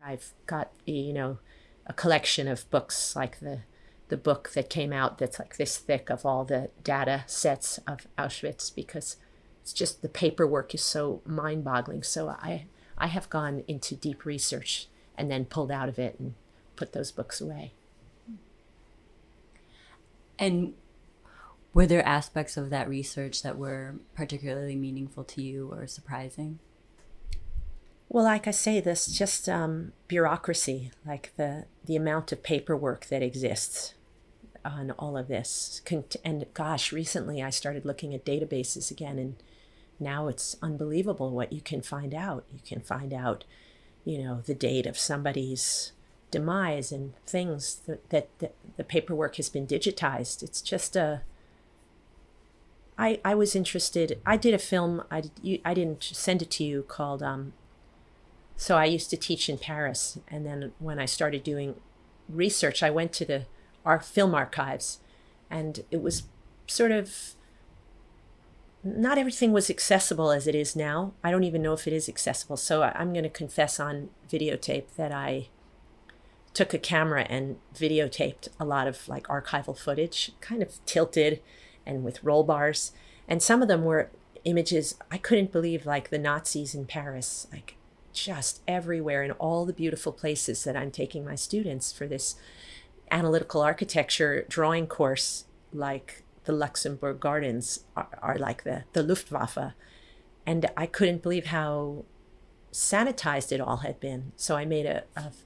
I've got, a collection of books like the book that came out that's like this thick of all the data sets of Auschwitz, because it's just the paperwork is so mind-boggling. So I have gone into deep research and then pulled out of it and put those books away. And were there aspects of that research that were particularly meaningful to you or surprising? Well, like I say, this just bureaucracy, like the amount of paperwork that exists on all of this. And gosh, recently I started looking at databases again, and now it's unbelievable what you can find out. You can find out, the date of somebody's demise and things that the paperwork has been digitized. It's just I was interested. I did a film, I didn't send it to you, called so I used to teach in Paris, and then when I started doing research, I went to our film archives, and it was sort of, not everything was accessible as it is now. I don't even know if it is accessible. So I'm going to confess on videotape that I took a camera and videotaped a lot of like archival footage, kind of tilted and with roll bars. And some of them were images I couldn't believe, like the Nazis in Paris, like just everywhere in all the beautiful places that I'm taking my students for this analytical architecture drawing course. Like the Luxembourg Gardens are like the Luftwaffe. And I couldn't believe how sanitized it all had been. So I made a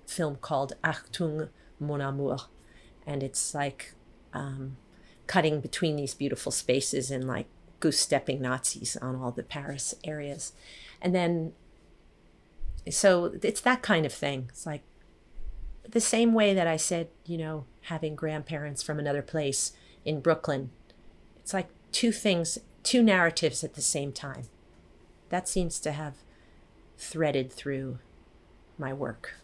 film called Achtung, mon amour. And it's like cutting between these beautiful spaces and like goose-stepping Nazis on all the Paris areas. And then, so it's that kind of thing. It's like the same way that I said, having grandparents from another place in Brooklyn. It's like two narratives at the same time. That seems to have threaded through my work.